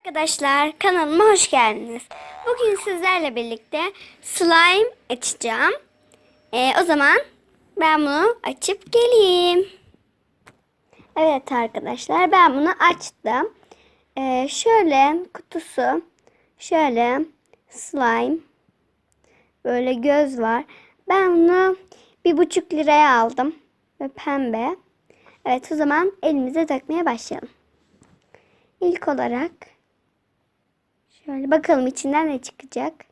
Arkadaşlar kanalıma hoş geldiniz. Bugün sizlerle birlikte slime açacağım. O zaman ben bunu açıp geleyim. Evet arkadaşlar ben bunu açtım. Şöyle kutusu, şöyle slime, böyle göz var. Ben bunu 1,5 liraya aldım ve pembe. Evet o zaman elimize takmaya başlayalım. İlk olarak şöyle bakalım içinden ne çıkacak.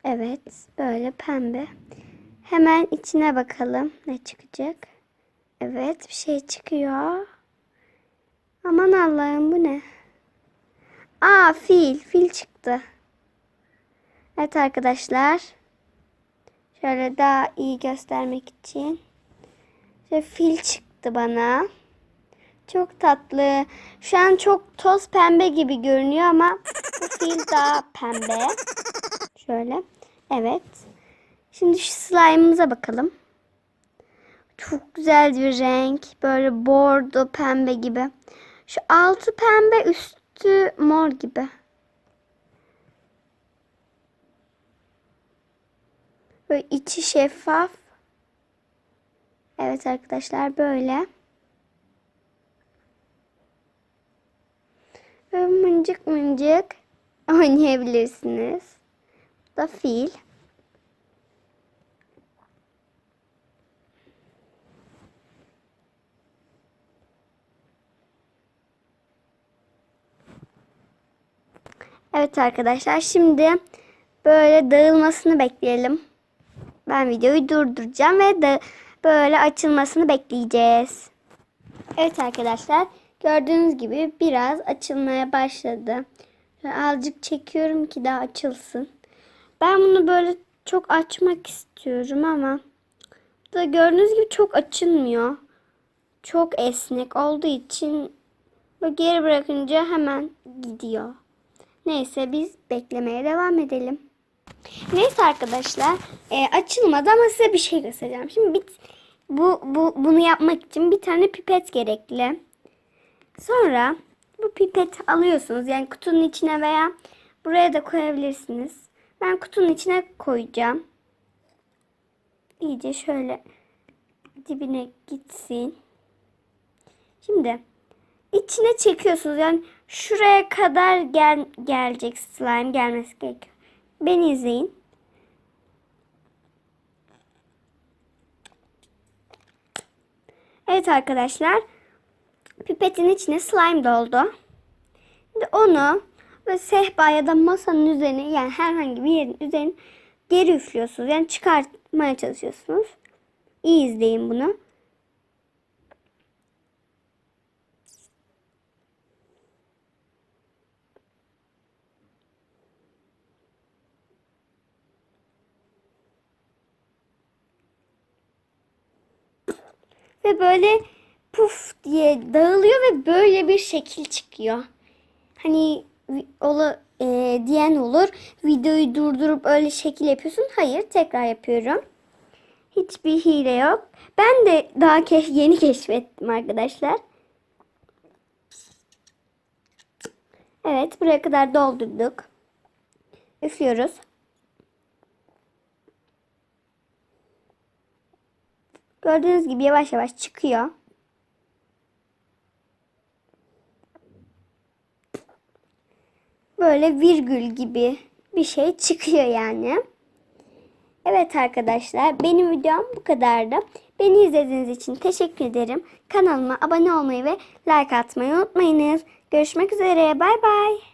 Evet, böyle pembe. Hemen içine bakalım ne çıkacak. Evet, bir şey çıkıyor. Aman Allah'ım bu ne? Aa, fil çıktı. Evet arkadaşlar. Şöyle daha iyi göstermek için. Şöyle fil çıktı bana. Çok tatlı. Şu an çok toz pembe gibi görünüyor ama bu fil daha pembe. Şöyle. Evet. Şimdi şu slime'ımıza bakalım. Çok güzel bir renk. Böyle bordo pembe gibi. Şu altı pembe, üstü mor gibi. Böyle içi şeffaf. Evet arkadaşlar böyle. Böyle mıncık mıncık oynayabilirsiniz. Bu da fil. Evet arkadaşlar şimdi böyle dağılmasını bekleyelim. Ben videoyu durduracağım ve böyle açılmasını bekleyeceğiz. Evet arkadaşlar gördüğünüz gibi biraz açılmaya başladı. Şöyle azıcık çekiyorum ki daha açılsın. Ben bunu böyle çok açmak istiyorum ama da gördüğünüz gibi çok açılmıyor. Çok esnek olduğu için böyle geri bırakınca hemen gidiyor. Neyse biz beklemeye devam edelim. Neyse arkadaşlar açılmadı ama size bir şey göstereceğim. Şimdi bunu yapmak için bir tane pipet gerekli. Sonra bu pipeti alıyorsunuz. Yani kutunun içine veya buraya da koyabilirsiniz. Ben kutunun içine koyacağım. İyice şöyle dibine gitsin. Şimdi içine çekiyorsunuz. Yani şuraya kadar gelecek slime gelmesi gerekiyor. Beni izleyin. Evet arkadaşlar. Pipetin içine slime doldu. Şimdi onu ve sehpa ya da masanın üzerine yani herhangi bir yerin üzerine geri üflüyorsunuz. Yani çıkartmaya çalışıyorsunuz. İyi izleyin bunu. Ve böyle puf diye dağılıyor ve böyle bir şekil çıkıyor. Hani diyen olur. Videoyu durdurup öyle şekil yapıyorsun. Hayır, tekrar yapıyorum. Hiçbir hile yok. Ben de daha yeni keşfettim arkadaşlar. Evet, buraya kadar doldurduk. Üflüyoruz. Gördüğünüz gibi yavaş yavaş çıkıyor. Böyle virgül gibi bir şey çıkıyor yani. Evet arkadaşlar benim videom bu kadardı. Beni izlediğiniz için teşekkür ederim. Kanalıma abone olmayı ve like atmayı unutmayınız. Görüşmek üzere. Bay bay.